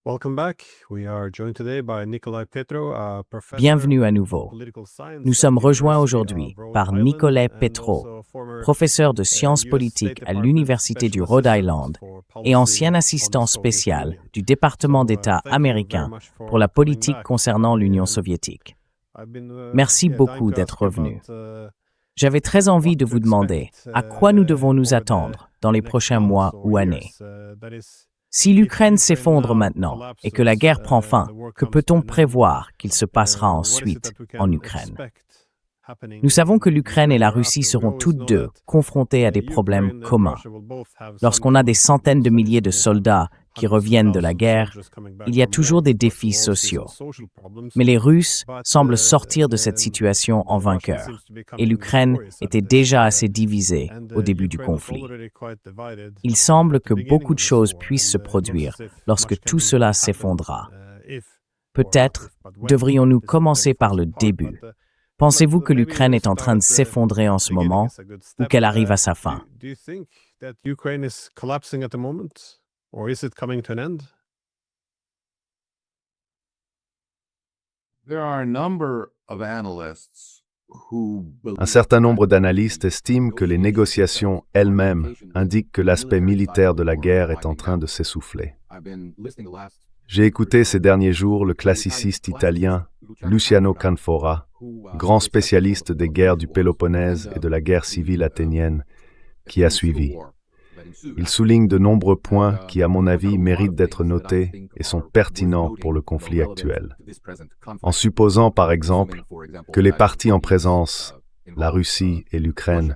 Welcome back. We are joined today by Nikolai Petro, a professor Bienvenue à of nouveau. political science Nous at sommes the rejoints University aujourd'hui of Rhode par Island Nicolas and Petro, also a former professeur de sciences US politiques State à Department l'Université du Special Rhode Assistant Island for et Policy ancien on the assistant Soviet spécial Union. du département d'État Thank you very américain much for pour la coming politique back. concernant l'Union soviétique. I've been, Merci dying beaucoup to ask d'être you revenu. about, J'avais très envie what de to vous demander expect, à quoi nous devons nous over the attendre dans les next prochains months mois or ou années. years. That is, Si if l'Ukraine Ukraine s'effondre now maintenant et que la collapses, guerre prend fin, the war que comes peut-on to an end, prévoir qu'il se passera what is it ensuite that we en can Ukraine? expect happening Nous savons que in l'Ukraine et Ukraine la Russie thereafter? We seront always toutes know deux that confrontées à des problèmes Ukraine and communs. Russia will both have some Lorsqu'on a des common centaines de problems. That is, milliers de they have soldats qui hundreds of reviennent de la thousands of guerre, soldiers coming back il y a from toujours war. des Of course, défis we'll also see some sociaux. social problems, Mais les Russes but semblent sortir de cette the situation en Russians vainqueurs, seems to be et coming l'Ukraine victorious out était of this, déjà assez divisée and au début du Ukraine was conflit. already quite divided Il semble at the que beginning beaucoup of de this choses war, puissent se and it looks produire as if lorsque much tout can cela happen, s'effondra. if or not Peut-être if, but when devrions-nous this whole thing commencer par falls le apart. début. But Pensez-vous que maybe l'Ukraine we'll est en train start de at the s'effondrer en ce beginning moment is a good ou step. qu'elle arrive à sa fin? Do you think that Ukraine is collapsing at the moment, or is it coming to an end? There are a number of analysts who Un certain nombre d'analystes estiment que les négociations elles-mêmes indiquent que l'aspect militaire de la guerre est en train de s'essouffler. J'ai écouté ces derniers jours le classiciste italien Luciano Canfora, grand spécialiste des guerres du Péloponnèse et de la guerre civile athénienne, qui a suivi. Il souligne de nombreux points qui, à mon avis, méritent d'être notés et sont pertinents pour le conflit actuel. En supposant, par exemple, que les parties en présence, la Russie et l'Ukraine,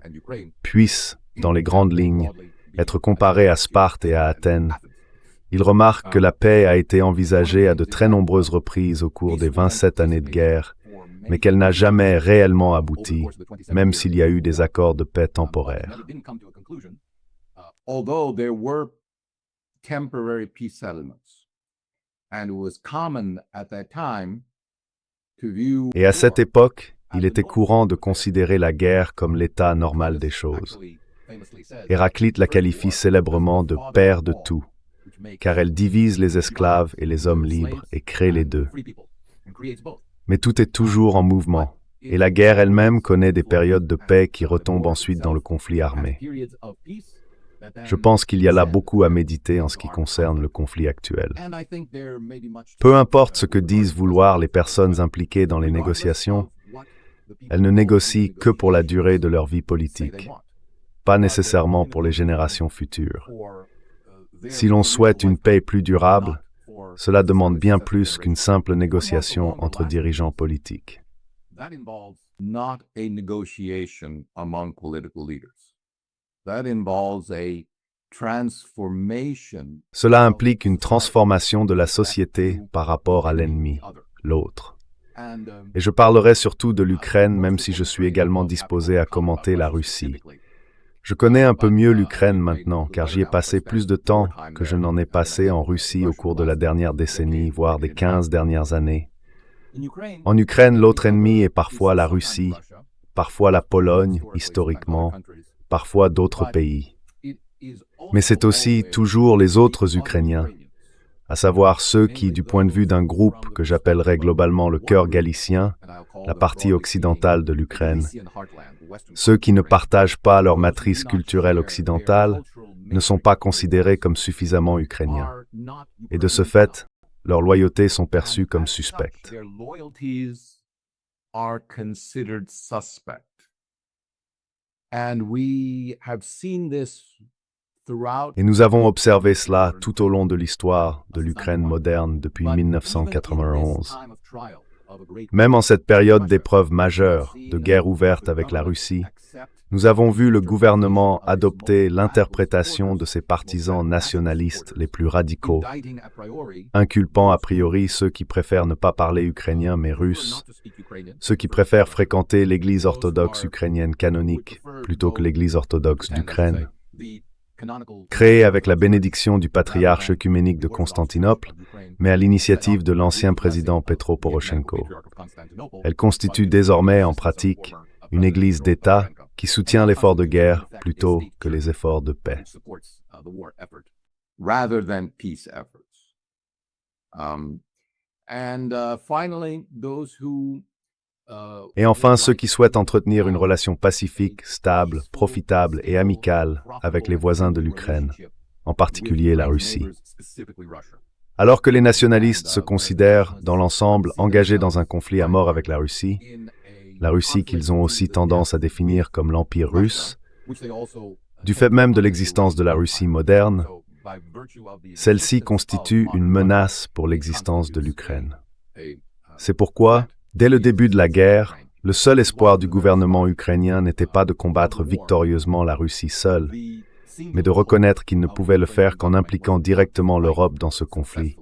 puissent, dans les grandes lignes, être comparées à Sparte et à Athènes, il remarque que la paix a été envisagée à de très nombreuses reprises au cours des 27 années de guerre, mais qu'elle n'a jamais réellement abouti, même s'il y a eu des accords de paix temporaires. Although there were temporary peace settlements, and it was common at that time to view Et à cette époque, il était courant de considérer la guerre comme l'état normal des choses. Héraclite la qualifie célèbrement de « père de tout », car elle divise les esclaves et les hommes libres et crée les deux. Mais tout est toujours en mouvement, et la guerre elle-même connaît des périodes de paix qui retombent ensuite dans le conflit armé. Je pense qu'il y a là beaucoup à méditer en ce qui concerne le conflit actuel. Peu importe ce que disent vouloir les personnes impliquées dans les négociations, elles ne négocient que pour la durée de leur vie politique, pas nécessairement pour les générations futures. Si l'on souhaite une paix plus durable, cela demande bien plus qu'une simple négociation entre dirigeants politiques. Cela implique une transformation de la société par rapport à l'ennemi, l'autre. Et je parlerai surtout de l'Ukraine, même si je suis également disposé à commenter la Russie. Je connais un peu mieux l'Ukraine maintenant, car j'y ai passé plus de temps que je n'en ai passé en Russie au cours de la dernière décennie, voire des 15 dernières années. En Ukraine, l'autre ennemi est parfois la Russie, parfois la Pologne, historiquement, parfois d'autres pays. Mais c'est aussi toujours les autres Ukrainiens, à savoir ceux qui, du point de vue d'un groupe que j'appellerais globalement le cœur galicien, la partie occidentale de l'Ukraine, ceux qui ne partagent pas leur matrice culturelle occidentale, ne sont pas considérés comme suffisamment ukrainiens. Et de ce fait, leurs loyautés sont perçues comme suspectes. Et nous avons observé cela tout au long de l'histoire de l'Ukraine moderne depuis 1991. Même en cette période d'épreuve majeure, de guerre ouverte avec la Russie, nous avons vu le gouvernement adopter l'interprétation de ses partisans nationalistes les plus radicaux, inculpant a priori ceux qui préfèrent ne pas parler ukrainien mais russe, ceux qui préfèrent fréquenter l'Église orthodoxe ukrainienne canonique plutôt que l'Église orthodoxe d'Ukraine. Créée avec la bénédiction du patriarche œcuménique de Constantinople, mais à l'initiative de l'ancien président Petro Poroshenko. Elle constitue désormais en pratique une église d'État qui soutient l'effort de guerre plutôt que les efforts de paix. Finally, those who Et enfin, ceux qui souhaitent entretenir une relation pacifique, stable, profitable et amicale avec les voisins de l'Ukraine, en particulier la Russie. Alors que les nationalistes se considèrent, dans l'ensemble, engagés dans un conflit à mort avec la Russie qu'ils ont aussi tendance à définir comme l'Empire russe, du fait même de l'existence de la Russie moderne, celle-ci constitue une menace pour l'existence de l'Ukraine. C'est pourquoi, dès le début de la guerre, le seul espoir du gouvernement ukrainien n'était pas de combattre victorieusement la Russie seule, mais de reconnaître qu'il ne pouvait le faire qu'en impliquant directement l'Europe dans ce conflit.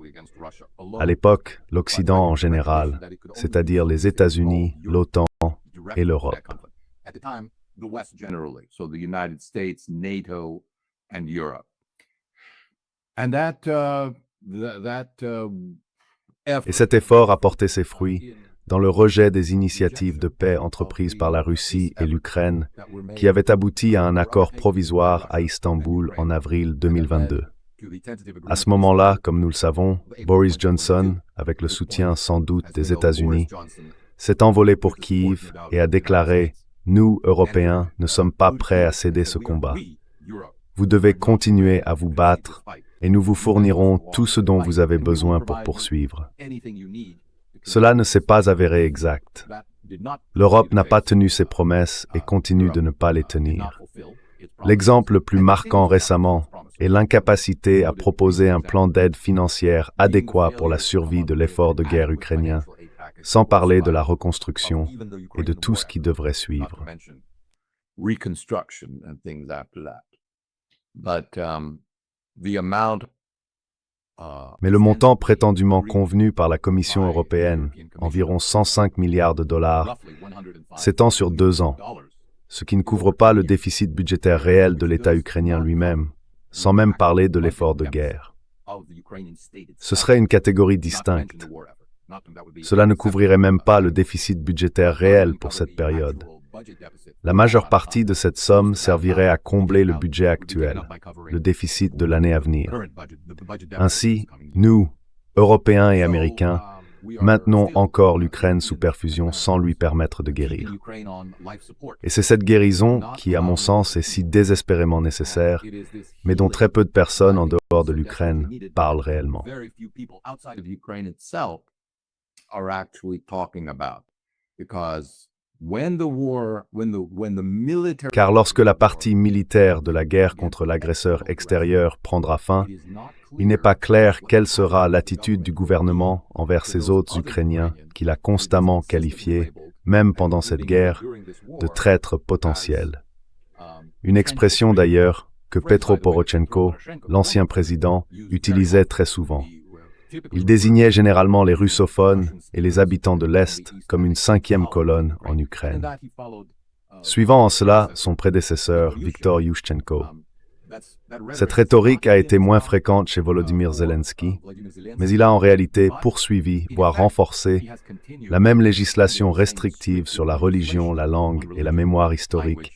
À l'époque, l'Occident en général, c'est-à-dire les États-Unis, l'OTAN et l'Europe. Et cet effort a porté ses fruits dans le rejet des initiatives de paix entreprises par la Russie et l'Ukraine, qui avaient abouti à un accord provisoire à Istanbul en avril 2022. À ce moment-là, comme nous le savons, Boris Johnson, avec le soutien sans doute des États-Unis, s'est envolé pour Kiev et a déclaré « Nous, Européens, ne sommes pas prêts à céder ce combat. Vous devez continuer à vous battre et nous vous fournirons tout ce dont vous avez besoin pour poursuivre. » Cela ne s'est pas avéré exact. L'Europe n'a pas tenu ses promesses et continue de ne pas les tenir. L'exemple le plus marquant récemment est l'incapacité à proposer un plan d'aide financière adéquat pour la survie de l'effort de guerre ukrainien, sans parler de la reconstruction et de tout ce qui devrait suivre. Mais le montant prétendument convenu par la Commission européenne, environ 105 milliards de dollars, s'étend sur 2 ans, ce qui ne couvre pas le déficit budgétaire réel de l'État ukrainien lui-même, sans même parler de l'effort de guerre. Ce serait une catégorie distincte. Cela ne couvrirait même pas le déficit budgétaire réel pour cette période. La majeure partie de cette somme servirait à combler le budget actuel, le déficit de l'année à venir. Ainsi, nous, Européens et Américains, maintenons encore l'Ukraine sous perfusion sans lui permettre de guérir. Et c'est cette guérison qui, à mon sens, est si désespérément nécessaire, mais dont très peu de personnes en dehors de l'Ukraine parlent réellement. Car lorsque la partie militaire de la guerre contre l'agresseur extérieur prendra fin, il n'est pas clair quelle sera l'attitude du gouvernement envers ces autres Ukrainiens qu'il a constamment qualifiés, même pendant cette guerre, de traîtres potentiels. Une expression d'ailleurs que Petro Porochenko, l'ancien président, utilisait très souvent. Il désignait généralement les russophones et les habitants de l'Est comme une 5e colonne en Ukraine. Suivant en cela son prédécesseur, Viktor Yushchenko. Cette rhétorique a été moins fréquente chez Volodymyr Zelensky, mais il a en réalité poursuivi, voire renforcé, la même législation restrictive sur la religion, la langue et la mémoire historique,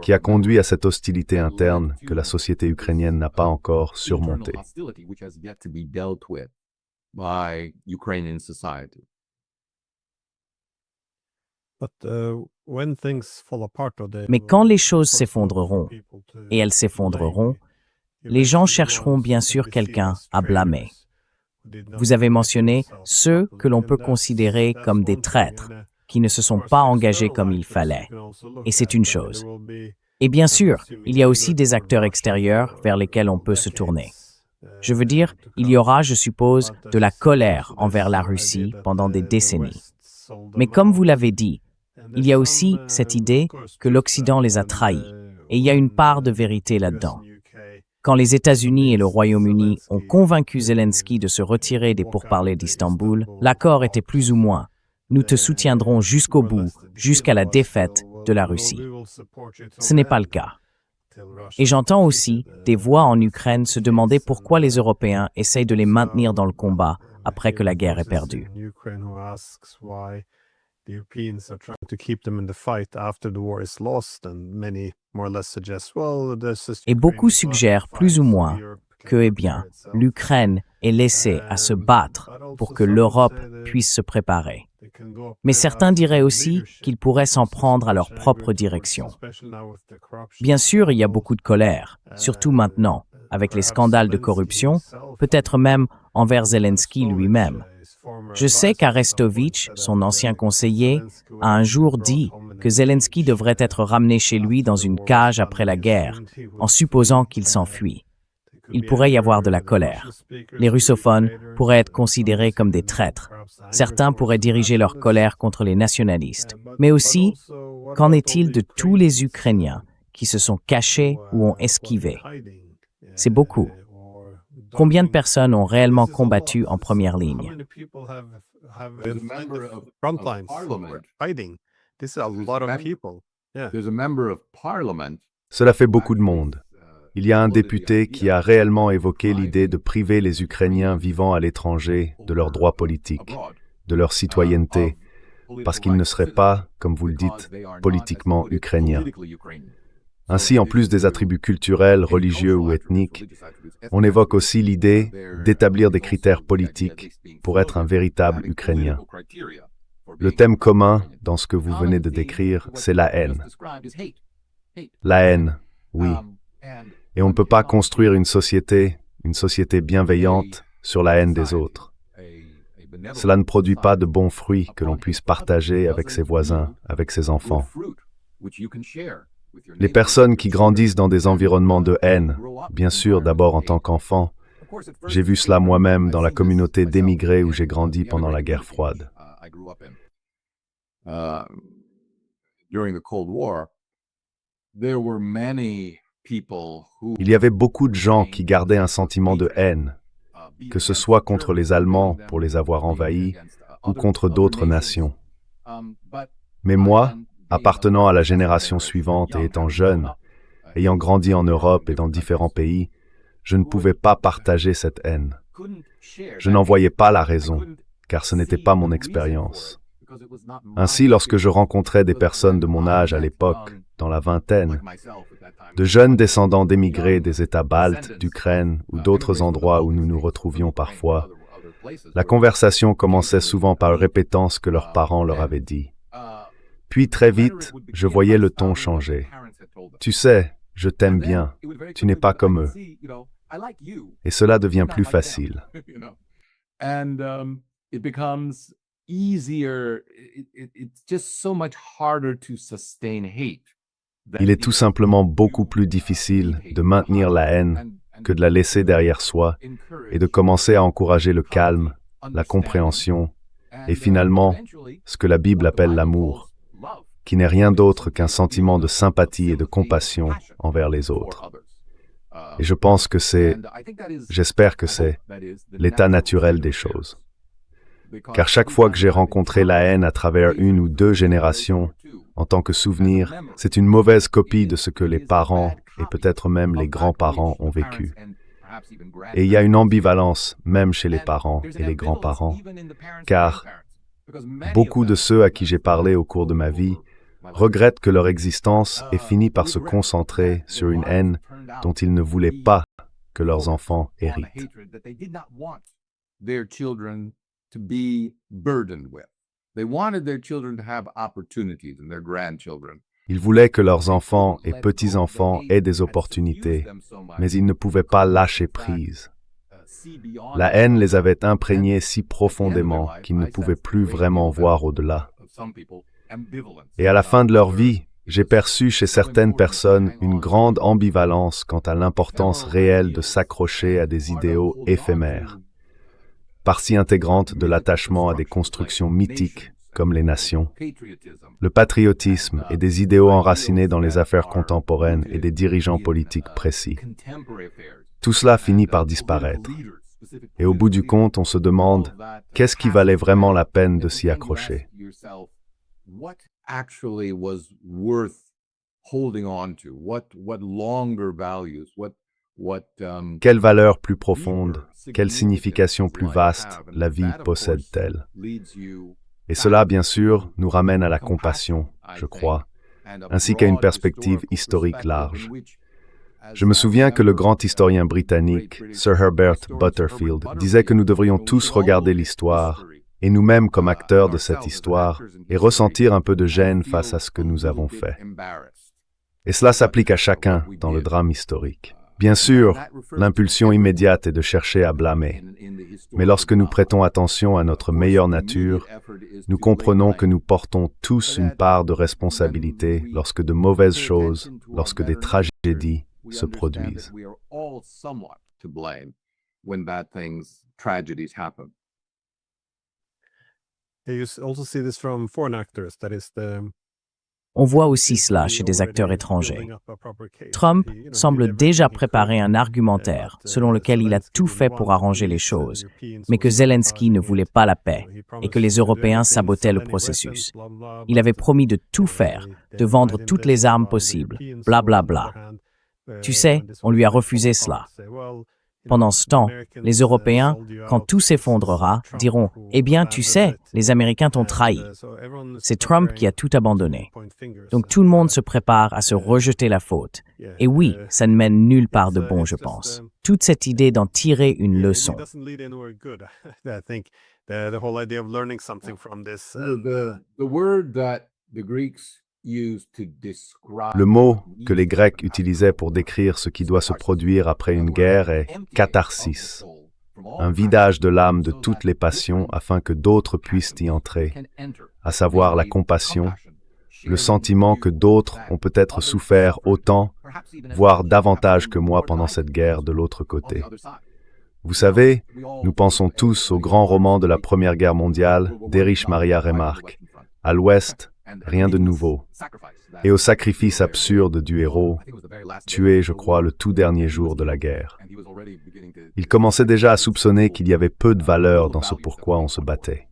qui a conduit à cette hostilité interne que la société ukrainienne n'a pas encore surmontée. Mais quand les choses s'effondreront, et elles s'effondreront, les gens chercheront bien sûr quelqu'un à blâmer. Vous avez mentionné ceux que l'on peut considérer comme des traîtres, qui ne se sont pas engagés comme il fallait. Et c'est une chose. Et bien sûr, il y a aussi des acteurs extérieurs vers lesquels on peut se tourner. Je veux dire, il y aura, je suppose, de la colère envers la Russie pendant des décennies. Mais comme vous l'avez dit, il y a aussi cette idée que l'Occident les a trahis, et il y a une part de vérité là-dedans. Quand les États-Unis et le Royaume-Uni ont convaincu Zelensky de se retirer des pourparlers d'Istanbul, l'accord était plus ou moins « Nous te soutiendrons jusqu'au bout, jusqu'à la défaite de la Russie ». Ce n'est pas le cas. Et j'entends aussi des voix en Ukraine se demander pourquoi les Européens essayent de les maintenir dans le combat après que la guerre est perdue. Et beaucoup suggèrent plus ou moins que, eh bien, l'Ukraine est laissée à se battre pour que l'Europe puisse se préparer. Mais certains diraient aussi qu'ils pourraient s'en prendre à leur propre direction. Bien sûr, il y a beaucoup de colère, surtout maintenant, avec les scandales de corruption, peut-être même envers Zelensky lui-même. Je sais qu'Arestovitch, son ancien conseiller, a un jour dit que Zelensky devrait être ramené chez lui dans une cage après la guerre, en supposant qu'il s'enfuit. Il pourrait y avoir de la colère. Les russophones pourraient être considérés comme des traîtres. Certains pourraient diriger leur colère contre les nationalistes. Mais aussi, qu'en est-il de tous les Ukrainiens qui se sont cachés ou ont esquivé? C'est beaucoup. Combien de personnes ont réellement combattu en première ligne? There's a member of Frontlines parliament. fighting. This is a lot of people. Yeah. There's a member of parliament. Cela fait beaucoup de monde. Il y a un député qui a réellement évoqué l'idée de priver les Ukrainiens vivant à l'étranger de leurs droits politiques, de leur citoyenneté, parce qu'ils ne seraient pas, comme vous le dites, politiquement ukrainiens. Ainsi, en plus des attributs culturels, religieux ou ethniques, on évoque aussi l'idée d'établir des critères politiques pour être un véritable Ukrainien. Le thème commun dans ce que vous venez de décrire, c'est la haine. La haine, oui. Et on ne peut pas construire une société bienveillante sur la haine des autres. Cela ne produit pas de bons fruits que l'on puisse partager avec ses voisins, avec ses enfants. Les personnes qui grandissent dans des environnements de haine, bien sûr d'abord en tant qu'enfant, j'ai vu cela moi-même dans la communauté d'émigrés où j'ai grandi pendant la guerre froide. Il y avait beaucoup de gens qui gardaient un sentiment de haine, que ce soit contre les Allemands pour les avoir envahis ou contre d'autres nations. Mais moi, appartenant à la génération suivante et étant jeune, ayant grandi en Europe et dans différents pays, je ne pouvais pas partager cette haine. Je n'en voyais pas la raison, car ce n'était pas mon expérience. Ainsi, lorsque je rencontrais des personnes de mon âge à l'époque, dans la vingtaine, de jeunes descendants d'émigrés des États baltes, d'Ukraine ou d'autres endroits où nous nous retrouvions parfois, la conversation commençait souvent par répétant ce que leurs parents leur avaient dit. Puis très vite, je voyais le ton changer. Tu sais, je t'aime bien, tu n'es pas comme eux. Et cela devient plus facile. Il est tout simplement beaucoup plus difficile de maintenir la haine que de la laisser derrière soi et de commencer à encourager le calme, la compréhension et finalement ce que la Bible appelle l'amour, qui n'est rien d'autre qu'un sentiment de sympathie et de compassion envers les autres. Et je pense que j'espère que c'est l'état naturel des choses. Car chaque fois que j'ai rencontré la haine à travers une ou deux générations, en tant que souvenir, c'est une mauvaise copie de ce que les parents et peut-être même les grands-parents ont vécu. Et il y a une ambivalence même chez les parents et les grands-parents, car beaucoup de ceux à qui j'ai parlé au cours de ma vie regrettent que leur existence ait fini par se concentrer sur une haine dont ils ne voulaient pas que leurs enfants héritent. To be burdened with. They wanted their children to have opportunities and their grandchildren. Ils voulaient que leurs enfants et petits-enfants aient des opportunités, mais ils ne pouvaient pas lâcher prise. La haine les avait imprégnés si profondément qu'ils ne pouvaient plus vraiment voir au-delà. Et à la fin de leur vie, j'ai perçu chez certaines personnes une grande ambivalence quant à l'importance réelle de s'accrocher à des idéaux éphémères, partie intégrante de l'attachement à des constructions mythiques comme les nations, le patriotisme et des idéaux enracinés dans les affaires contemporaines et des dirigeants politiques précis. Tout cela finit par disparaître. Et au bout du compte, on se demande qu'est-ce qui valait vraiment la peine de s'y accrocher. Quelle valeur plus profonde, quelle signification plus vaste la vie possède-t-elle? Et cela, bien sûr, nous ramène à la compassion, je crois, ainsi qu'à une perspective historique large. Je me souviens que le grand historien britannique, Sir Herbert Butterfield, disait que nous devrions tous regarder l'histoire, et nous-mêmes comme acteurs de cette histoire, et ressentir un peu de gêne face à ce que nous avons fait. Et cela s'applique à chacun dans le drame historique. Bien sûr, l'impulsion immédiate est de chercher à blâmer. Mais lorsque nous prêtons attention à notre meilleure nature, nous comprenons que nous portons tous une part de responsabilité lorsque de mauvaises choses, lorsque des tragédies se produisent. You also see this from foreign actors, that is On voit aussi cela chez des acteurs étrangers. Trump semble déjà préparer un argumentaire selon lequel il a tout fait pour arranger les choses, mais que Zelensky ne voulait pas la paix et que les Européens sabotaient le processus. Il avait promis de tout faire, de vendre toutes les armes possibles, bla bla bla. Tu sais, on lui a refusé cela. Pendant ce temps, les Européens, quand tout s'effondrera, diront « Eh bien, tu sais, les Américains t'ont trahi. » C'est Trump qui a tout abandonné. Donc tout le monde se prépare à se rejeter la faute. Et oui, ça ne mène nulle part de bon, je pense. Toute cette idée d'en tirer une leçon. Le mot que les Grecs utilisaient pour décrire ce qui doit se produire après une guerre est « catharsis », un vidage de l'âme de toutes les passions afin que d'autres puissent y entrer, à savoir la compassion, le sentiment que d'autres ont peut-être souffert autant, voire davantage que moi pendant cette guerre de l'autre côté. Vous savez, nous pensons tous au grand roman de la Première Guerre mondiale d'Erich Maria Remarque. À l'Ouest, rien de nouveau. Et au sacrifice absurde du héros, tué, je crois, le tout dernier jour de la guerre. Il commençait déjà à soupçonner qu'il y avait peu de valeur dans ce pourquoi on se battait.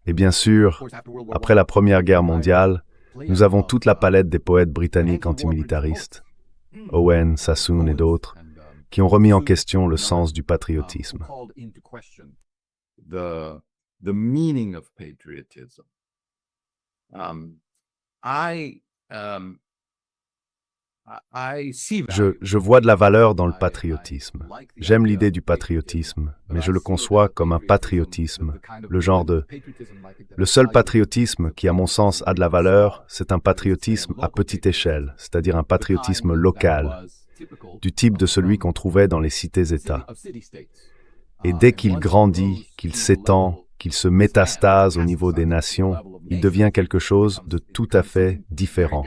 Et bien sûr, après la Première Guerre mondiale, nous avons toute la palette des poètes britanniques antimilitaristes, Owen, Sassoon et d'autres, qui ont remis en question le sens du patriotisme. Je vois de la valeur dans le patriotisme. J'aime l'idée du patriotisme, mais je le conçois comme un patriotisme, le genre de... Le seul patriotisme qui, à mon sens, a de la valeur, c'est un patriotisme à petite échelle, c'est-à-dire un patriotisme local, du type de celui qu'on trouvait dans les cités-États. Et dès qu'il grandit, qu'il s'étend, qu'il se métastase au niveau des nations, il devient quelque chose de tout à fait différent.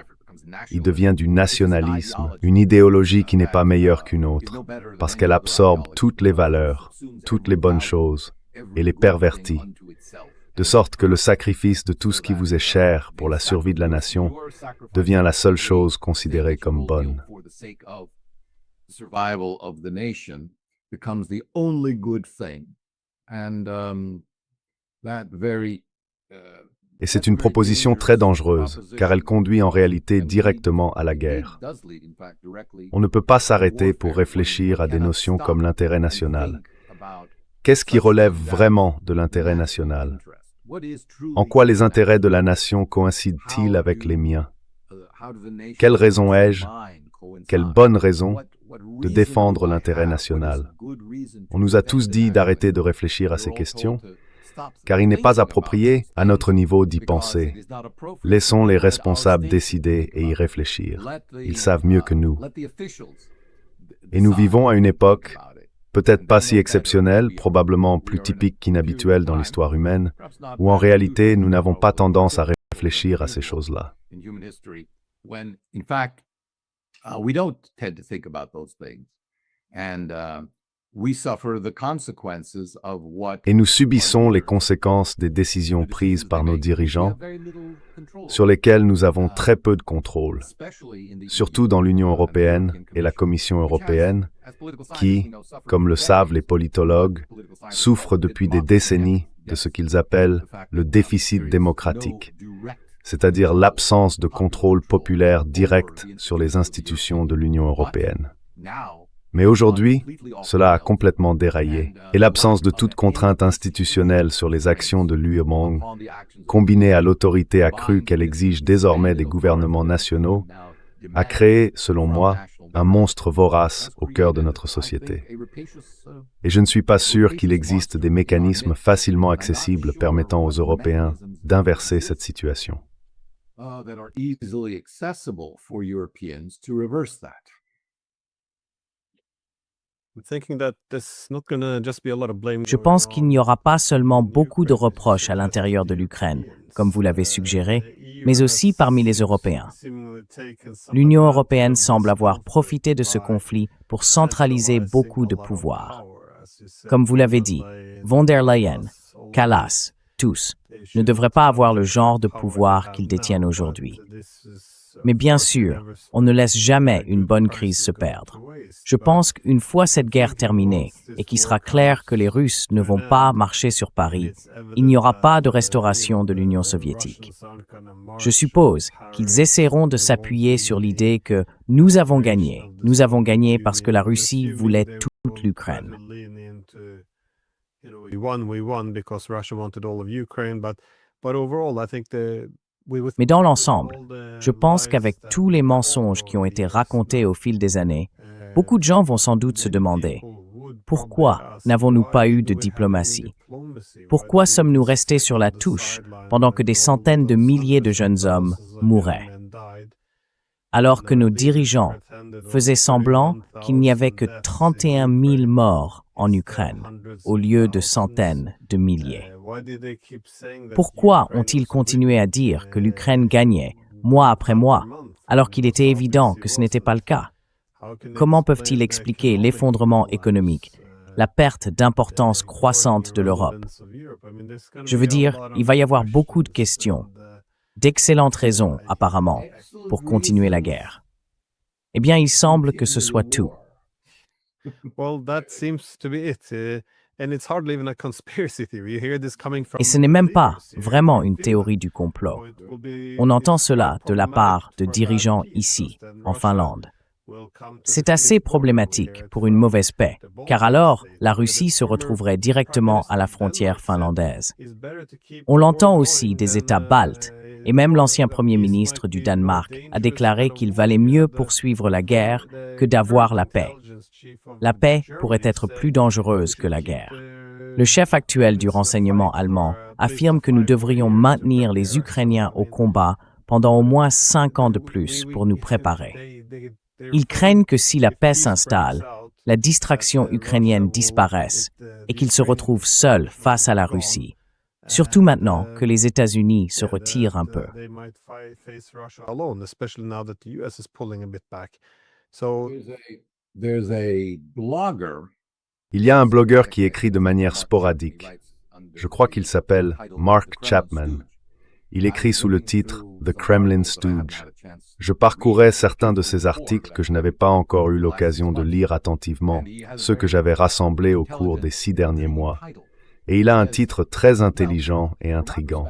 Il devient du nationalisme, une idéologie qui n'est pas meilleure qu'une autre, parce qu'elle absorbe toutes les valeurs, toutes les bonnes choses, et les pervertit, de sorte que le sacrifice de tout ce qui vous est cher pour la survie de la nation devient la seule chose considérée comme bonne. Et c'est une proposition très dangereuse, car elle conduit en réalité directement à la guerre. On ne peut pas s'arrêter pour réfléchir à des notions comme l'intérêt national. Qu'est-ce qui relève vraiment de l'intérêt national? En quoi les intérêts de la nation coïncident-ils avec les miens? Quelle raison ai-je, quelle bonne raison, de défendre l'intérêt national? On nous a tous dit d'arrêter de réfléchir à ces questions, car il n'est pas approprié, à notre niveau, d'y penser. Laissons les responsables décider et y réfléchir. Ils savent mieux que nous. Et nous vivons à une époque, peut-être pas si exceptionnelle, probablement plus typique qu'inhabituelle dans l'histoire humaine, où en réalité, nous n'avons pas tendance à réfléchir à ces choses-là. Et nous subissons les conséquences des décisions prises par nos dirigeants, sur lesquelles nous avons très peu de contrôle, surtout dans l'Union européenne et la Commission européenne, qui, comme le savent les politologues, souffrent depuis des décennies de ce qu'ils appellent le déficit démocratique, c'est-à-dire l'absence de contrôle populaire direct sur les institutions de l'Union européenne. Mais aujourd'hui, cela a complètement déraillé, et l'absence de toute contrainte institutionnelle sur les actions de l'UEMONG, combinée à l'autorité accrue qu'elle exige désormais des gouvernements nationaux, a créé, selon moi, un monstre vorace au cœur de notre société. Et je ne suis pas sûr qu'il existe des mécanismes facilement accessibles permettant aux Européens d'inverser cette situation. Je pense qu'il n'y aura pas seulement beaucoup de reproches à l'intérieur de l'Ukraine, comme vous l'avez suggéré, mais aussi parmi les Européens. L'Union européenne semble avoir profité de ce conflit pour centraliser beaucoup de pouvoir. Comme vous l'avez dit, von der Leyen, Kallas, tous, ne devraient pas avoir le genre de pouvoir qu'ils détiennent aujourd'hui. Mais bien sûr, on ne laisse jamais une bonne crise se perdre. Je pense qu'une fois cette guerre terminée et qu'il sera clair que les Russes ne vont pas marcher sur Paris, il n'y aura pas de restauration de l'Union soviétique. Je suppose qu'ils essaieront de s'appuyer sur l'idée que nous avons gagné. Nous avons gagné parce que la Russie voulait toute l'Ukraine. Mais dans l'ensemble, je pense qu'avec tous les mensonges qui ont été racontés au fil des années, beaucoup de gens vont sans doute se demander « Pourquoi n'avons-nous pas eu de diplomatie? Pourquoi sommes-nous restés sur la touche pendant que des centaines de milliers de jeunes hommes mouraient? Alors que nos dirigeants faisaient semblant qu'il n'y avait que 31 000 morts en Ukraine, au lieu de centaines de milliers. Pourquoi ont-ils continué à dire que l'Ukraine gagnait, mois après mois, alors qu'il était évident que ce n'était pas le cas? Comment peuvent-ils expliquer l'effondrement économique, la perte d'importance croissante de l'Europe? Je veux dire, il va y avoir beaucoup de questions, d'excellentes raisons, apparemment, pour continuer la guerre. Eh bien, il semble que ce soit tout. Et ce n'est même pas vraiment une théorie du complot. On entend cela de la part de dirigeants ici, en Finlande. C'est assez problématique pour une mauvaise paix, car alors la Russie se retrouverait directement à la frontière finlandaise. On l'entend aussi des États baltes, et même l'ancien Premier ministre du Danemark a déclaré qu'il valait mieux poursuivre la guerre que d'avoir la paix. La paix pourrait être plus dangereuse que la guerre. Le chef actuel du renseignement allemand affirme que nous devrions maintenir les Ukrainiens au combat pendant au moins 5 ans de plus pour nous préparer. Ils craignent que si la paix s'installe, la distraction ukrainienne disparaisse et qu'ils se retrouvent seuls face à la Russie. Surtout maintenant que les États-Unis se retirent un peu. Il y a un blogueur qui écrit de manière sporadique. Je crois qu'il s'appelle Mark Chapman. Il écrit sous le titre « The Kremlin Stooge ». Je parcourais certains de ses articles que je n'avais pas encore eu l'occasion de lire attentivement, ceux que j'avais rassemblés au cours des 6 derniers mois. Et il a un titre très intelligent et intrigant.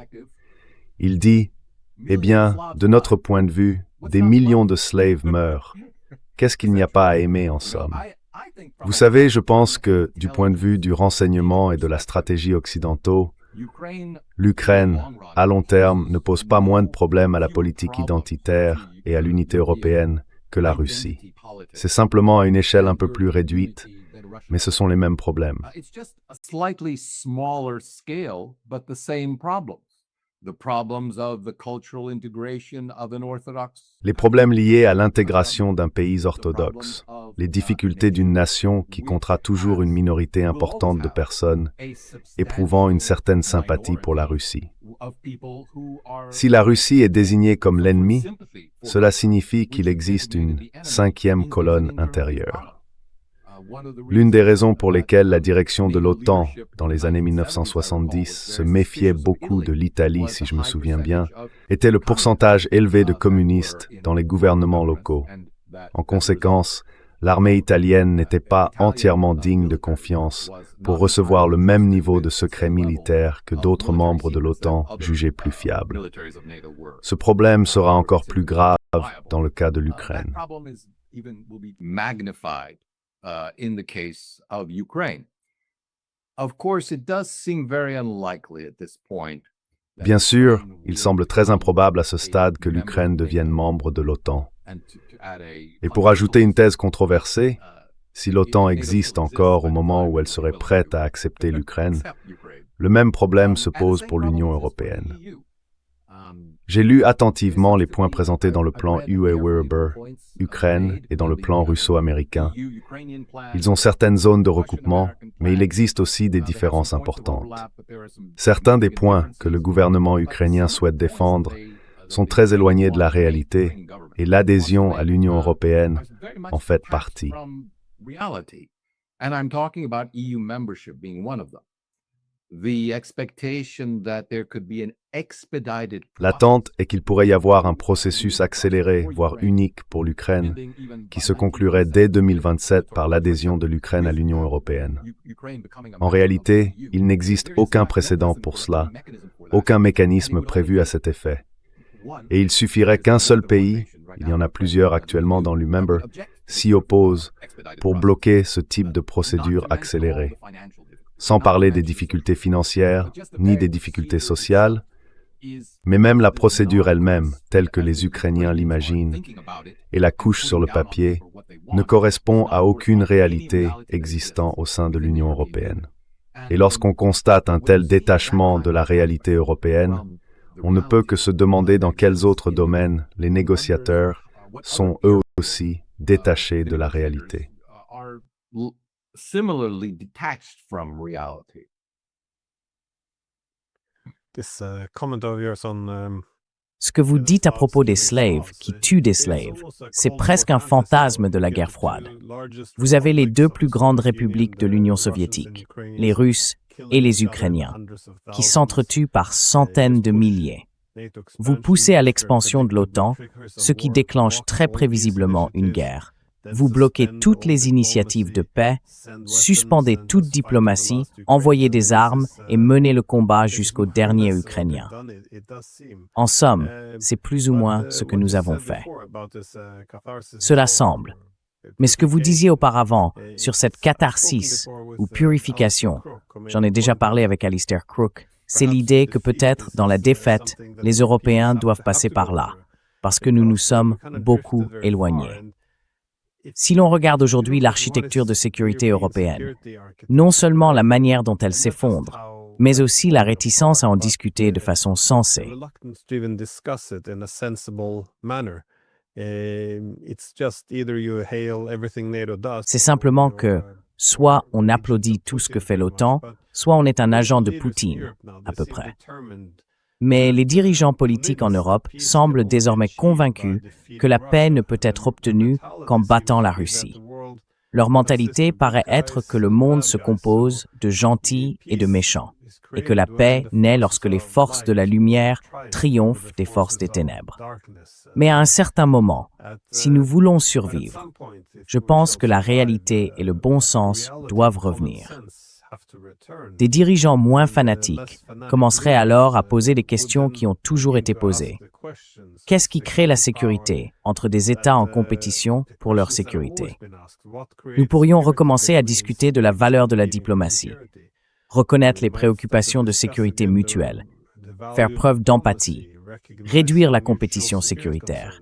Il dit « Eh bien, de notre point de vue, des millions de slaves meurent. Qu'est-ce qu'il n'y a pas à aimer en somme ?» Vous savez, je pense que, du point de vue du renseignement et de la stratégie occidentaux, l'Ukraine, à long terme, ne pose pas moins de problèmes à la politique identitaire et à l'unité européenne que la Russie. C'est simplement à une échelle un peu plus réduite, mais ce sont les mêmes problèmes. Les problèmes liés à l'intégration d'un pays orthodoxe, les difficultés d'une nation qui comptera toujours une minorité importante de personnes éprouvant une certaine sympathie pour la Russie. Si la Russie est désignée comme l'ennemi, cela signifie qu'il existe une 5e colonne intérieure. L'une des raisons pour lesquelles la direction de l'OTAN, dans les années 1970, se méfiait beaucoup de l'Italie, si je me souviens bien, était le pourcentage élevé de communistes dans les gouvernements locaux. En conséquence, l'armée italienne n'était pas entièrement digne de confiance pour recevoir le même niveau de secret militaire que d'autres membres de l'OTAN jugés plus fiables. Ce problème sera encore plus grave dans le cas de l'Ukraine. In the case of Ukraine. Of course, it does seem very unlikely at this point. Bien sûr, il semble très improbable à ce stade que l'Ukraine devienne membre de l'OTAN. Et pour ajouter une thèse controversée, si l'OTAN existe encore au moment où elle serait prête à accepter l'Ukraine, le même problème se pose pour l'Union européenne. J'ai lu attentivement les points présentés dans le plan UE-Weber, Ukraine et dans le plan russo-américain. Ils ont certaines zones de recoupement, mais il existe aussi des différences importantes. Certains des points que le gouvernement ukrainien souhaite défendre sont très éloignés de la réalité, et l'adhésion à l'Union européenne en fait partie. And I'm talking about EU membership being one of them. The expectation that there could be an expedited L'attente est qu'il pourrait y avoir un processus accéléré, voire unique pour l'Ukraine, qui se conclurait dès 2027 par l'adhésion de l'Ukraine à l'Union européenne. En réalité, il n'existe aucun précédent pour cela, aucun mécanisme prévu à cet effet. Et il suffirait qu'un seul pays, il y en a plusieurs actuellement dans l'UMember, s'y oppose pour bloquer ce type de procédure accélérée. Sans parler des difficultés financières, ni des difficultés sociales, mais même la procédure elle-même, telle que les Ukrainiens l'imaginent, et la couche sur le papier, ne correspond à aucune réalité existant au sein de l'Union européenne. Et lorsqu'on constate un tel détachement de la réalité européenne, on ne peut que se demander dans quels autres domaines les négociateurs sont eux aussi détachés de la réalité. Similarly detached from reality. This comment of yours on Ce que vous dites à propos des slaves qui tuent des slaves, c'est presque un fantasme de la guerre froide. Vous avez les deux plus grandes républiques de l'Union soviétique, les Russes et les Ukrainiens, qui s'entretuent par centaines de milliers. Vous poussez à l'expansion de l'OTAN, ce qui déclenche très prévisiblement une guerre. Vous bloquez toutes les initiatives de paix, suspendez toute diplomatie, envoyez des armes et menez le combat jusqu'au dernier Ukrainien. En somme, c'est plus ou moins ce que nous avons fait. Cela semble. Mais ce que vous disiez auparavant sur cette catharsis ou purification, j'en ai déjà parlé avec Alistair Crooke, c'est l'idée que peut-être dans la défaite, les Européens doivent passer par là, parce que nous nous sommes beaucoup éloignés. Si l'on regarde aujourd'hui l'architecture de sécurité européenne, non seulement la manière dont elle s'effondre, mais aussi la réticence à en discuter de façon sensée. C'est simplement que soit on applaudit tout ce que fait l'OTAN, soit on est un agent de Poutine, à peu près. Mais les dirigeants politiques en Europe semblent désormais convaincus que la paix ne peut être obtenue qu'en battant la Russie. Leur mentalité paraît être que le monde se compose de gentils et de méchants, et que la paix naît lorsque les forces de la lumière triomphent des forces des ténèbres. Mais à un certain moment, si nous voulons survivre, je pense que la réalité et le bon sens doivent revenir. Des dirigeants moins fanatiques commenceraient alors à poser des questions qui ont toujours été posées. Qu'est-ce qui crée la sécurité entre des États en compétition pour leur sécurité? Nous pourrions recommencer à discuter de la valeur de la diplomatie, reconnaître les préoccupations de sécurité mutuelle, faire preuve d'empathie, réduire la compétition sécuritaire,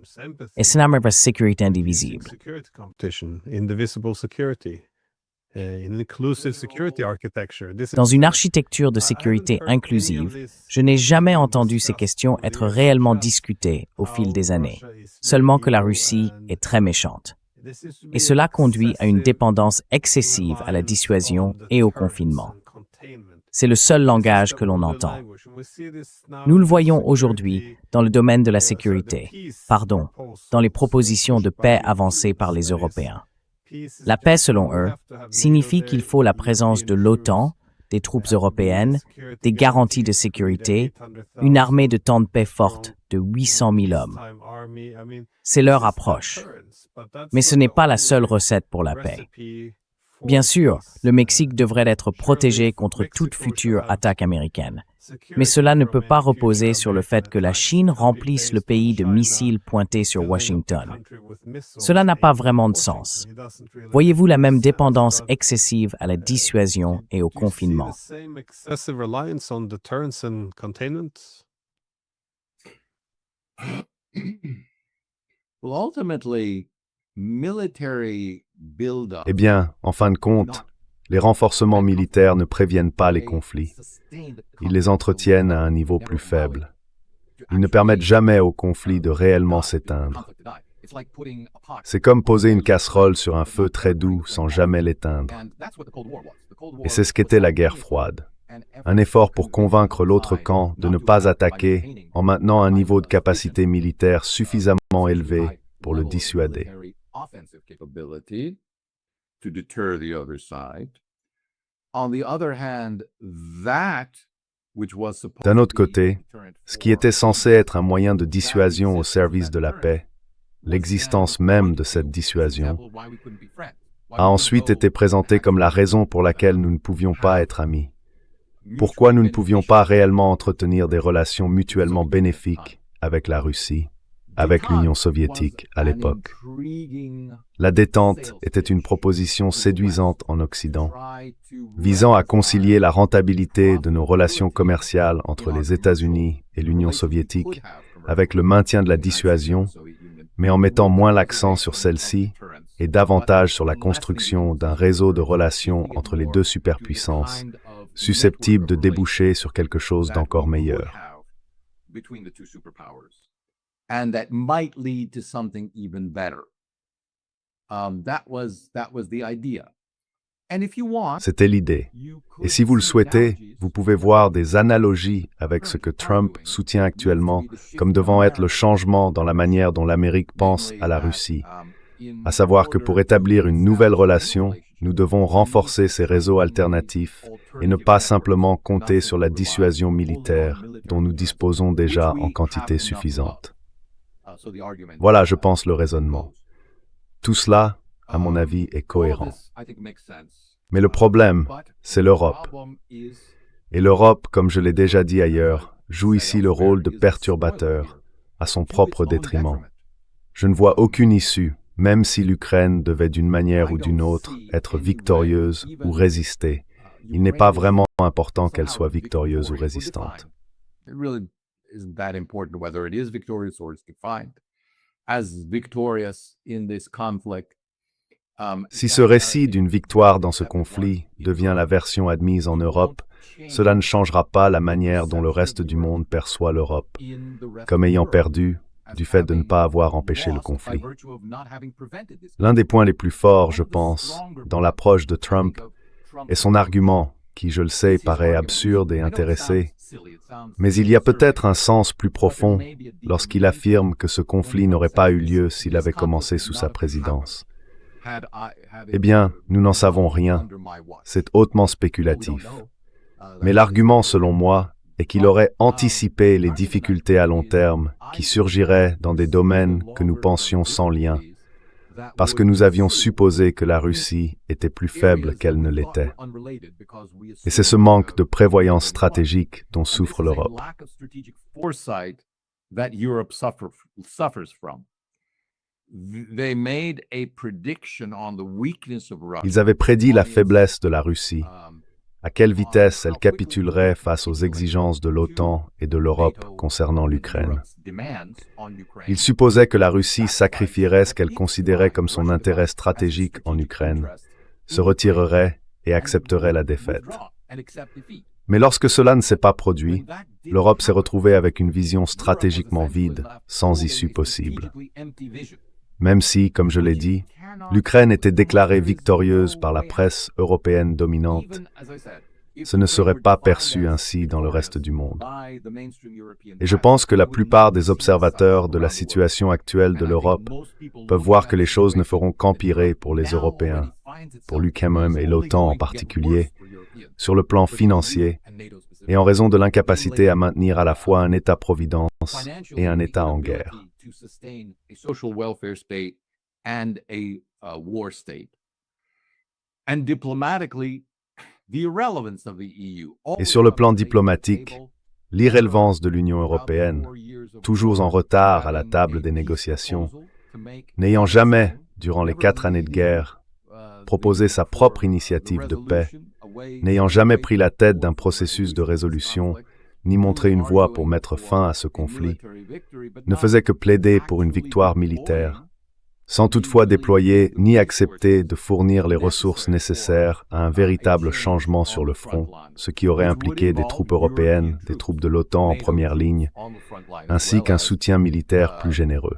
et s'énamorer sécurité indivisible. Dans une architecture de sécurité inclusive, je n'ai jamais entendu ces questions être réellement discutées au fil des années, seulement que la Russie est très méchante. Et cela conduit à une dépendance excessive à la dissuasion et au confinement. C'est le seul langage que l'on entend. Nous le voyons aujourd'hui dans le domaine de la sécurité, dans les propositions de paix avancées par les Européens. La paix, selon eux, signifie qu'il faut la présence de l'OTAN, des troupes européennes, des garanties de sécurité, une armée de temps de paix forte de 800 000 hommes. C'est leur approche. Mais ce n'est pas la seule recette pour la paix. Bien sûr, le Mexique devrait être protégé contre toute future attaque américaine. Mais cela ne peut pas reposer sur le fait que la Chine remplisse le pays de missiles pointés sur Washington. Cela n'a pas vraiment de sens. Voyez-vous la même dépendance excessive à la dissuasion et au confinement? Eh bien, en fin de compte, les renforcements militaires ne préviennent pas les conflits. Ils les entretiennent à un niveau plus faible. Ils ne permettent jamais au conflit de réellement s'éteindre. C'est comme poser une casserole sur un feu très doux sans jamais l'éteindre. Et c'est ce qu'était la guerre froide. Un effort pour convaincre l'autre camp de ne pas attaquer en maintenant un niveau de capacité militaire suffisamment élevé pour le dissuader. D'un autre côté, ce qui était censé être un moyen de dissuasion au service de la paix, l'existence même de cette dissuasion, a ensuite été présenté comme la raison pour laquelle nous ne pouvions pas être amis. Pourquoi nous ne pouvions pas réellement entretenir des relations mutuellement bénéfiques avec la Russie, avec l'Union soviétique à l'époque. La détente était une proposition séduisante en Occident, visant à concilier la rentabilité de nos relations commerciales entre les États-Unis et l'Union soviétique avec le maintien de la dissuasion, mais en mettant moins l'accent sur celle-ci et davantage sur la construction d'un réseau de relations entre les deux superpuissances, susceptible de déboucher sur quelque chose d'encore meilleur. And that might lead to something even better. That was the idea. And if you want, c'était l'idée. Et si vous le souhaitez, vous pouvez voir des analogies avec ce que Trump soutient actuellement comme devant être le changement dans la manière dont l'Amérique pense à la Russie, à savoir que pour établir une nouvelle relation, nous devons renforcer ces réseaux alternatifs et ne pas simplement compter sur la dissuasion militaire dont nous disposons déjà en quantité suffisante. Voilà, je pense, le raisonnement. Tout cela, à mon avis, est cohérent. Mais le problème, c'est l'Europe. Et l'Europe, comme je l'ai déjà dit ailleurs, joue ici le rôle de perturbateur, à son propre détriment. Je ne vois aucune issue, même si l'Ukraine devait d'une manière ou d'une autre être victorieuse ou résister. Il n'est pas vraiment important qu'elle soit victorieuse ou résistante. Isn't that important whether it is victorious or it's defined as victorious in this conflict. Si ce récit d'une victoire dans ce conflit devient la version admise en Europe, cela ne changera pas la manière dont le reste du monde perçoit l'Europe, comme ayant perdu du fait de ne pas avoir empêché le conflit. L'un des points les plus forts, je pense, dans l'approche de Trump est son argument, qui, je le sais, paraît absurde et intéressé, mais il y a peut-être un sens plus profond lorsqu'il affirme que ce conflit n'aurait pas eu lieu s'il avait commencé sous sa présidence. Eh bien, nous n'en savons rien. C'est hautement spéculatif. Mais l'argument, selon moi, est qu'il aurait anticipé les difficultés à long terme qui surgiraient dans des domaines que nous pensions sans lien, parce que nous avions supposé que la Russie était plus faible qu'elle ne l'était. Et c'est ce manque de prévoyance stratégique dont souffre l'Europe. Ils avaient prédit la faiblesse de la Russie, à quelle vitesse elle capitulerait face aux exigences de l'OTAN et de l'Europe concernant l'Ukraine. Ils supposaient que la Russie sacrifierait ce qu'elle considérait comme son intérêt stratégique en Ukraine, se retirerait et accepterait la défaite. Mais lorsque cela ne s'est pas produit, l'Europe s'est retrouvée avec une vision stratégiquement vide, sans issue possible. Même si, comme je l'ai dit, l'Ukraine était déclarée victorieuse par la presse européenne dominante, ce ne serait pas perçu ainsi dans le reste du monde. Et je pense que la plupart des observateurs de la situation actuelle de l'Europe peuvent voir que les choses ne feront qu'empirer pour les Européens, pour l'UK et l'OTAN en particulier, sur le plan financier, et en raison de l'incapacité à maintenir à la fois un État-providence et un État en guerre. Et sur le plan diplomatique, l'irrélevance de l'Union européenne, toujours en retard à la table des négociations, n'ayant jamais, durant les 4 années de guerre, proposé sa propre initiative de paix, n'ayant jamais pris la tête d'un processus de résolution, ni montrer une voie pour mettre fin à ce conflit, ne faisait que plaider pour une victoire militaire, sans toutefois déployer ni accepter de fournir les ressources nécessaires à un véritable changement sur le front, ce qui aurait impliqué des troupes européennes, des troupes de l'OTAN en première ligne, ainsi qu'un soutien militaire plus généreux.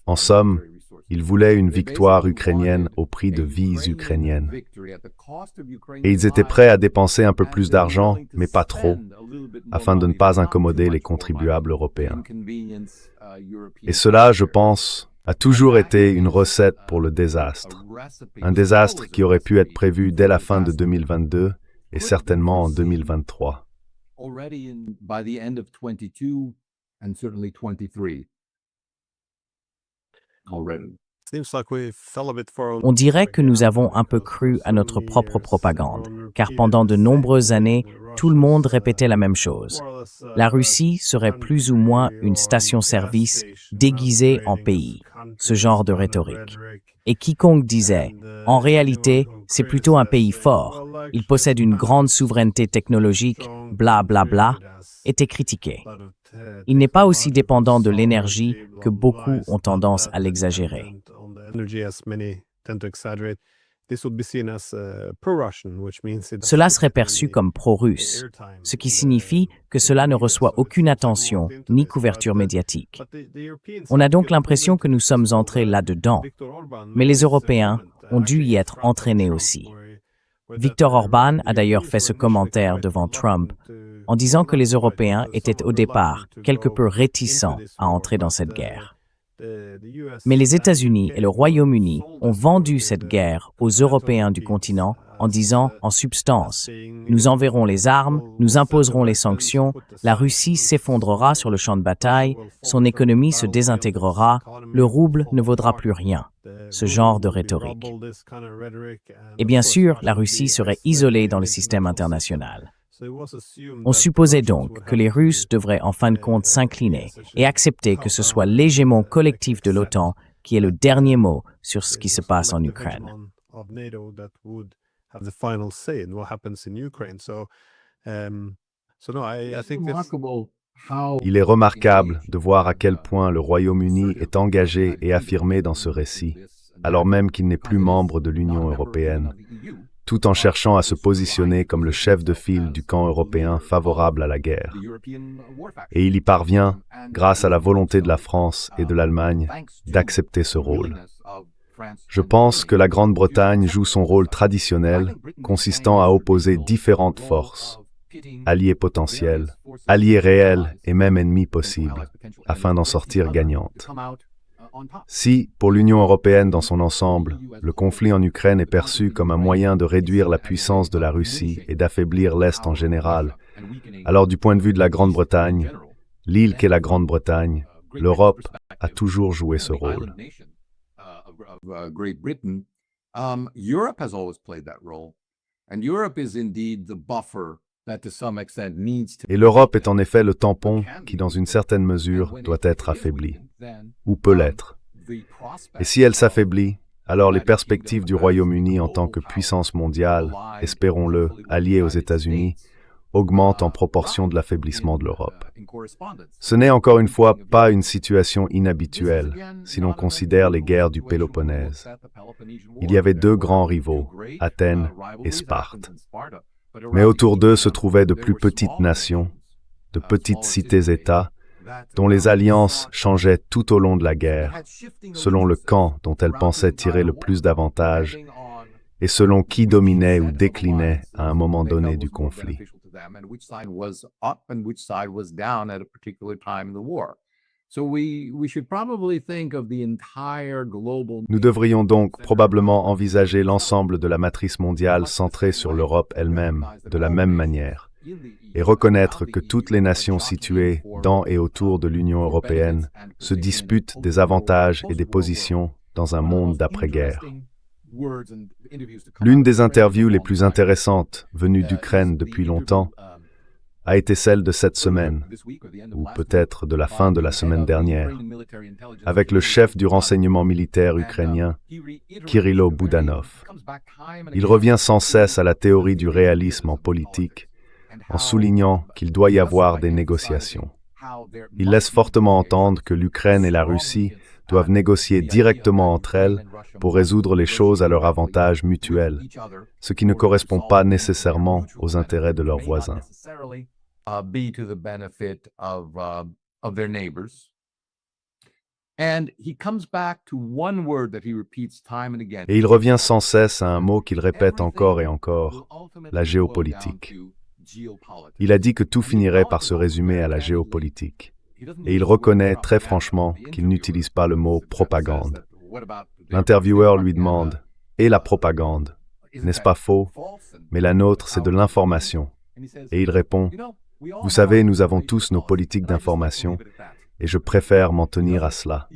En somme, ils voulaient une victoire ukrainienne au prix de vies ukrainiennes. Et ils étaient prêts à dépenser un peu plus d'argent, mais pas trop, afin de ne pas incommoder les contribuables européens. Et cela, je pense, a toujours été une recette pour le désastre. Un désastre qui aurait pu être prévu dès la fin de 2022 et certainement en 2023. On dirait que nous avons un peu cru à notre propre propagande, car pendant de nombreuses années, tout le monde répétait la même chose. La Russie serait plus ou moins une station-service déguisée en pays, ce genre de rhétorique. Et quiconque disait, en réalité, c'est plutôt un pays fort, il possède une grande souveraineté technologique, bla bla bla, était critiqué. Il n'est pas aussi dépendant de l'énergie que beaucoup ont tendance à l'exagérer. Cela serait perçu comme pro-russe, ce qui signifie que cela ne reçoit aucune attention ni couverture médiatique. On a donc l'impression que nous sommes entrés là-dedans, mais les Européens ont dû y être entraînés aussi. Viktor Orban a d'ailleurs fait ce commentaire devant Trump en disant que les Européens étaient au départ quelque peu réticents à entrer dans cette guerre. Mais les États-Unis et le Royaume-Uni ont vendu cette guerre aux Européens du continent en disant, en substance, « Nous enverrons les armes, nous imposerons les sanctions, la Russie s'effondrera sur le champ de bataille, son économie se désintégrera, le rouble ne vaudra plus rien. » Ce genre de rhétorique. Et bien sûr, la Russie serait isolée dans le système international. On supposait donc que les Russes devraient en fin de compte s'incliner et accepter que ce soit l'hégémon collectif de l'OTAN qui ait le dernier mot sur ce qui se passe en Ukraine. Il est remarquable de voir à quel point le Royaume-Uni est engagé et affirmé dans ce récit, alors même qu'il n'est plus membre de l'Union européenne, tout en cherchant à se positionner comme le chef de file du camp européen favorable à la guerre. Et il y parvient, grâce à la volonté de la France et de l'Allemagne, d'accepter ce rôle. Je pense que la Grande-Bretagne joue son rôle traditionnel, consistant à opposer différentes forces, alliés potentiels, alliés réels et même ennemis possibles, afin d'en sortir gagnante. Si, pour l'Union européenne dans son ensemble, le conflit en Ukraine est perçu comme un moyen de réduire la puissance de la Russie et d'affaiblir l'Est en général, alors du point de vue de la Grande-Bretagne, l'île qu'est la Grande-Bretagne, l'Europe a toujours joué ce rôle. Et l'Europe est en effet le tampon qui, dans une certaine mesure, doit être affaibli, ou peut l'être. Et si elle s'affaiblit, alors les perspectives du Royaume-Uni en tant que puissance mondiale, espérons-le, alliée aux États-Unis, augmentent en proportion de l'affaiblissement de l'Europe. Ce n'est encore une fois pas une situation inhabituelle, si l'on considère les guerres du Péloponnèse. Il y avait deux grands rivaux, Athènes et Sparte. Mais autour d'eux se trouvaient de plus petites nations, de petites cités-États, dont les alliances changeaient tout au long de la guerre, selon le camp dont elles pensaient tirer le plus d'avantages et selon qui dominait ou déclinait à un moment donné du conflit. Nous devrions donc probablement envisager l'ensemble de la matrice mondiale centrée sur l'Europe elle-même, de la même manière, et reconnaître que toutes les nations situées dans et autour de l'Union européenne se disputent des avantages et des positions dans un monde d'après-guerre. L'une des interviews les plus intéressantes venues d'Ukraine depuis longtemps a été celle de cette semaine, ou peut-être de la fin de la semaine dernière, avec le chef du renseignement militaire ukrainien, Kirilo Budanov. Il revient sans cesse à la théorie du réalisme en politique, en soulignant qu'il doit y avoir des négociations. Il laisse fortement entendre que l'Ukraine et la Russie doivent négocier directement entre elles pour résoudre les choses à leur avantage mutuel, ce qui ne correspond pas nécessairement aux intérêts de leurs voisins. Et il revient sans cesse à un mot qu'il répète encore et encore, la géopolitique. Il a dit que tout finirait par se résumer à la géopolitique. Et il reconnaît très franchement qu'il n'utilise pas le mot propagande. L'intervieweur lui demande « Et la propagande? N'est-ce pas faux? Mais la nôtre, c'est de l'information. » Et il répond « Vous savez, nous avons tous nos politiques d'information, et je préfère m'en tenir à cela. »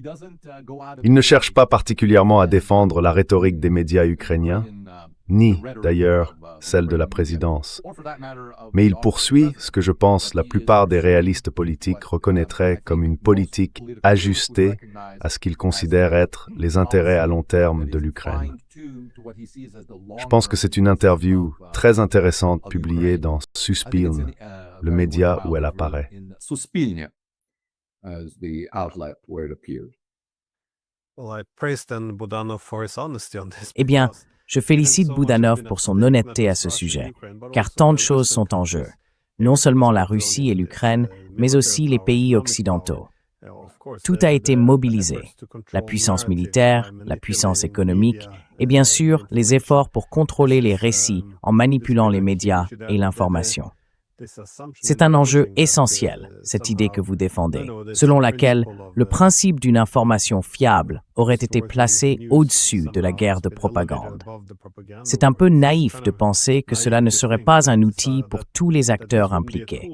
Il ne cherche pas particulièrement à défendre la rhétorique des médias ukrainiens, ni, d'ailleurs, celle de la présidence. Mais il poursuit ce que je pense la plupart des réalistes politiques reconnaîtraient comme une politique ajustée à ce qu'ils considèrent être les intérêts à long terme de l'Ukraine. Je pense que c'est une interview très intéressante publiée dans Suspilne, le média où elle apparaît. Eh bien, je félicite Boudanov pour son honnêteté à ce sujet, car tant de choses sont en jeu. Non seulement la Russie et l'Ukraine, mais aussi les pays occidentaux. Tout a été mobilisé. La puissance militaire, la puissance économique, et bien sûr, les efforts pour contrôler les récits en manipulant les médias et l'information. C'est un enjeu essentiel, cette idée que vous défendez, selon laquelle le principe d'une information fiable aurait été placé au-dessus de la guerre de propagande. C'est un peu naïf de penser que cela ne serait pas un outil pour tous les acteurs impliqués.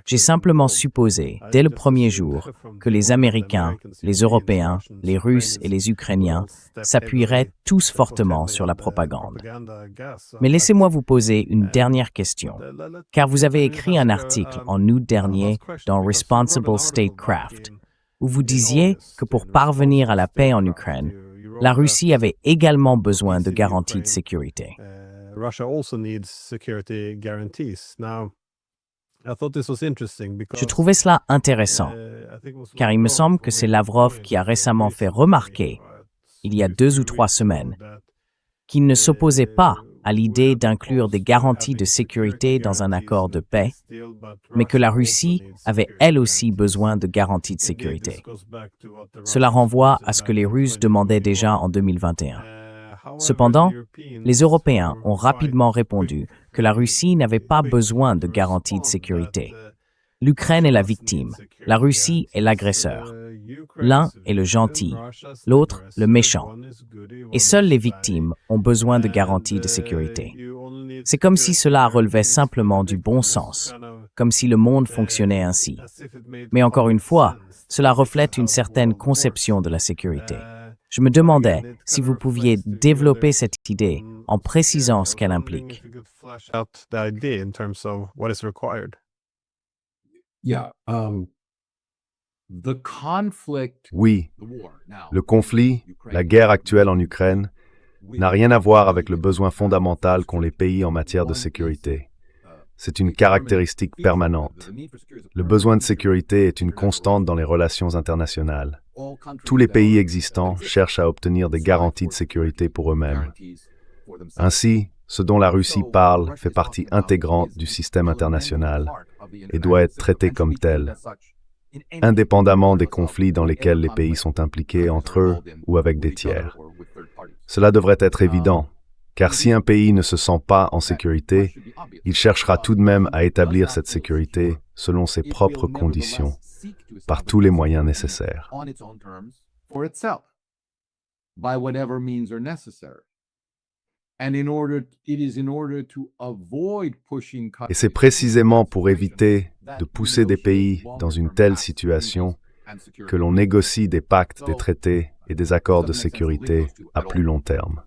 J'ai simplement supposé, dès le premier jour, que les Américains, les Européens, les Russes et les Ukrainiens s'appuieraient tous fortement sur la propagande. Mais laissez-moi vous poser une dernière question, car vous avez écrit un article en août dernier dans Responsible Statecraft, où vous disiez que pour parvenir à la paix en Ukraine, la Russie avait également besoin de garanties de sécurité. Je trouvais cela intéressant, car il me semble que c'est Lavrov qui a récemment fait remarquer, il y a 2 ou 3 semaines, qu'il ne s'opposait pas à l'idée d'inclure des garanties de sécurité dans un accord de paix, mais que la Russie avait elle aussi besoin de garanties de sécurité. Cela renvoie à ce que les Russes demandaient déjà en 2021. Cependant, les Européens ont rapidement répondu que la Russie n'avait pas besoin de garanties de sécurité. L'Ukraine est la victime, la Russie est l'agresseur. L'un est le gentil, l'autre le méchant. Et seules les victimes ont besoin de garanties de sécurité. C'est comme si cela relevait simplement du bon sens, comme si le monde fonctionnait ainsi. Mais encore une fois, cela reflète une certaine conception de la sécurité. Je me demandais si vous pouviez développer cette idée en précisant ce qu'elle implique. Oui, le conflit, la guerre actuelle en Ukraine, n'a rien à voir avec le besoin fondamental qu'ont les pays en matière de sécurité. C'est une caractéristique permanente. Le besoin de sécurité est une constante dans les relations internationales. Tous les pays existants cherchent à obtenir des garanties de sécurité pour eux-mêmes. Ainsi, ce dont la Russie parle fait partie intégrante du système international et doit être traité comme tel, indépendamment des conflits dans lesquels les pays sont impliqués entre eux ou avec des tiers. Cela devrait être évident, car si un pays ne se sent pas en sécurité, il cherchera tout de même à établir cette sécurité selon ses propres conditions, par tous les moyens nécessaires. Et c'est précisément pour éviter de pousser des pays dans une telle situation que l'on négocie des pactes, des traités et des accords de sécurité à plus long terme.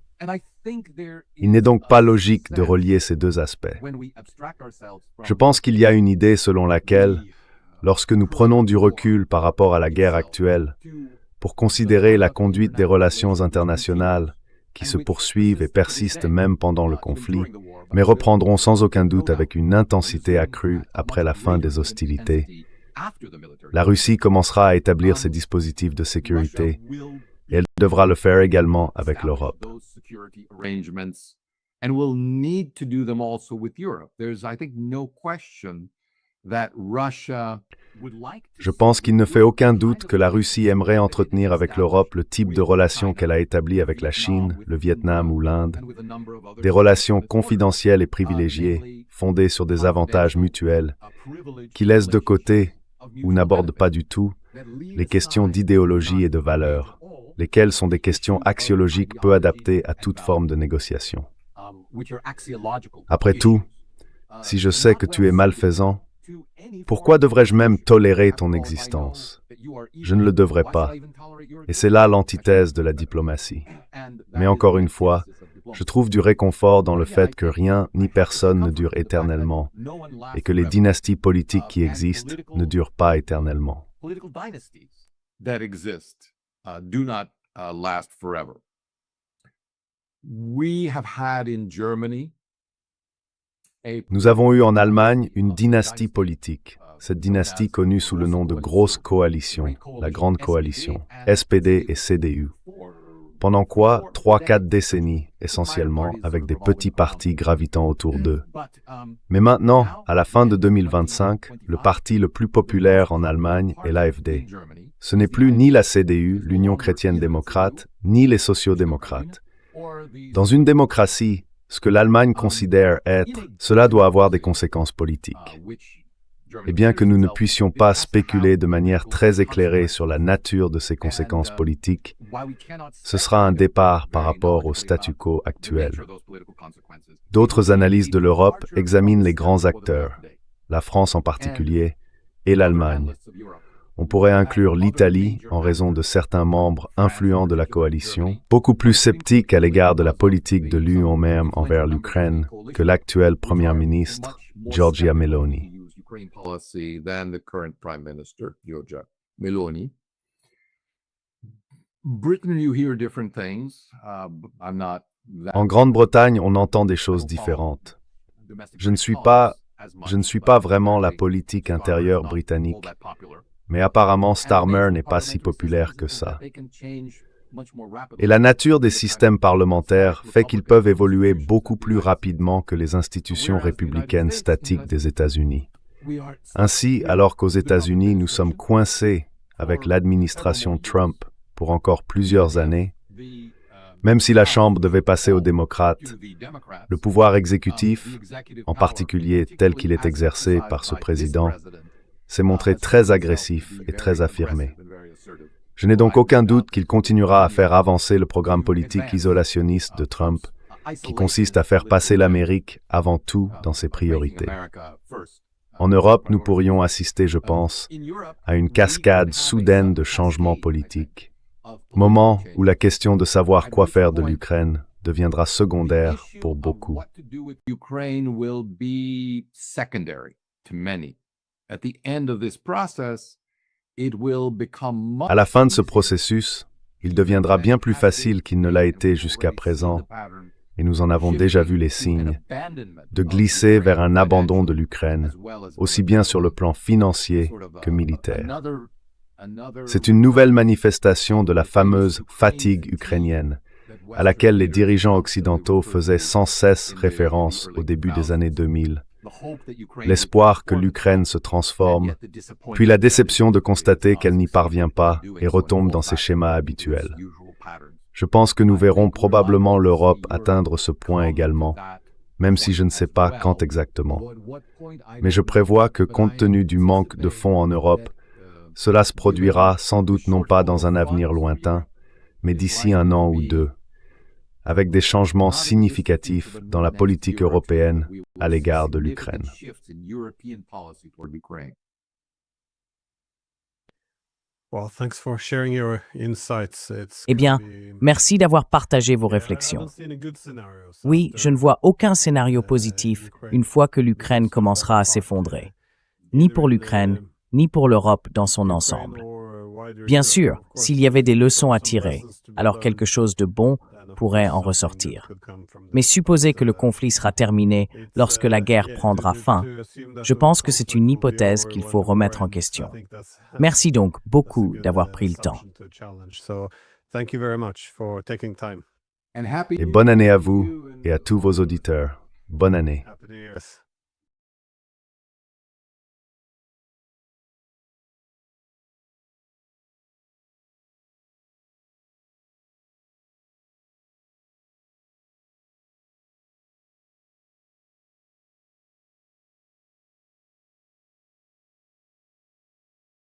Il n'est donc pas logique de relier ces deux aspects. Je pense qu'il y a une idée selon laquelle, lorsque nous prenons du recul par rapport à la guerre actuelle, pour considérer la conduite des relations internationales qui se poursuivent et persistent même pendant le conflit, mais reprendront sans aucun doute avec une intensité accrue après la fin des hostilités. La Russie commencera à établir ses dispositifs de sécurité et elle devra le faire également avec l'Europe. And will need to do them also with Europe. There's, I think, no question that Russia would like to. Je pense qu'il ne fait aucun doute que la Russie aimerait entretenir avec l'Europe le type de relations qu'elle a établies avec la Chine, le Vietnam ou l'Inde, des relations confidentielles et privilégiées, fondées sur des avantages mutuels, qui laissent de côté ou n'abordent pas du tout les questions d'idéologie et de valeurs, lesquelles sont des questions axiologiques peu adaptées à toute forme de négociation. Après tout, si je sais que tu es malfaisant, pourquoi devrais-je même tolérer ton existence? Je ne le devrais pas. Et c'est là l'antithèse de la diplomatie. Mais encore une fois, je trouve du réconfort dans le fait que rien ni personne ne dure éternellement et que les dynasties politiques qui existent ne durent pas éternellement. Nous avons eu en Allemagne une dynastie politique. Cette dynastie connue sous le nom de Grosse Coalition, la Grande Coalition, SPD et CDU. Pendant quoi 3-4 décennies, essentiellement, avec des petits partis gravitant autour d'eux. Mais maintenant, à la fin de 2025, le parti le plus populaire en Allemagne est l'AfD. Ce n'est plus ni la CDU, l'Union chrétienne-démocrate, ni les sociaux-démocrates. Dans une démocratie, ce que l'Allemagne considère être, cela doit avoir des conséquences politiques. Et bien que nous ne puissions pas spéculer de manière très éclairée sur la nature de ces conséquences politiques, ce sera un départ par rapport au statu quo actuel. D'autres analyses de l'Europe examinent les grands acteurs, la France en particulier, et l'Allemagne. On pourrait inclure l'Italie en raison de certains membres influents de la coalition, beaucoup plus sceptiques à l'égard de la politique de l'Union même envers l'Ukraine que l'actuelle première ministre, Giorgia Meloni. En Grande-Bretagne, on entend des choses différentes. Je ne suis pas vraiment la politique intérieure britannique. Mais apparemment, Starmer n'est pas si populaire que ça. Et la nature des systèmes parlementaires fait qu'ils peuvent évoluer beaucoup plus rapidement que les institutions républicaines statiques des États-Unis. Ainsi, alors qu'aux États-Unis, nous sommes coincés avec l'administration Trump pour encore plusieurs années, même si la Chambre devait passer aux démocrates, le pouvoir exécutif, en particulier tel qu'il est exercé par ce président, s'est montré très agressif et très affirmé. Je n'ai donc aucun doute qu'il continuera à faire avancer le programme politique isolationniste de Trump, qui consiste à faire passer l'Amérique avant tout dans ses priorités. En Europe, nous pourrions assister, je pense, à une cascade soudaine de changements politiques, moment où la question de savoir quoi faire de l'Ukraine deviendra secondaire pour beaucoup. À la fin de ce processus, il deviendra bien plus facile qu'il ne l'a été jusqu'à présent, et nous en avons déjà vu les signes, de glisser vers un abandon de l'Ukraine, aussi bien sur le plan financier que militaire. C'est une nouvelle manifestation de la fameuse fatigue ukrainienne, à laquelle les dirigeants occidentaux faisaient sans cesse référence au début des années 2000. L'espoir que l'Ukraine se transforme, puis la déception de constater qu'elle n'y parvient pas et retombe dans ses schémas habituels. Je pense que nous verrons probablement l'Europe atteindre ce point également, même si je ne sais pas quand exactement. Mais je prévois que, compte tenu du manque de fonds en Europe, cela se produira sans doute non pas dans un avenir lointain, mais d'ici 1 an ou 2. Avec des changements significatifs dans la politique européenne à l'égard de l'Ukraine. Eh bien, merci d'avoir partagé vos réflexions. Oui, je ne vois aucun scénario positif une fois que l'Ukraine commencera à s'effondrer, ni pour l'Ukraine, ni pour l'Europe dans son ensemble. Bien sûr, s'il y avait des leçons à tirer, alors quelque chose de bon pourrait en ressortir. Mais supposer que le conflit sera terminé lorsque la guerre prendra fin, je pense que c'est une hypothèse qu'il faut remettre en question. Merci donc beaucoup d'avoir pris le temps. Et bonne année à vous et à tous vos auditeurs. Bonne année. Happy New Year's.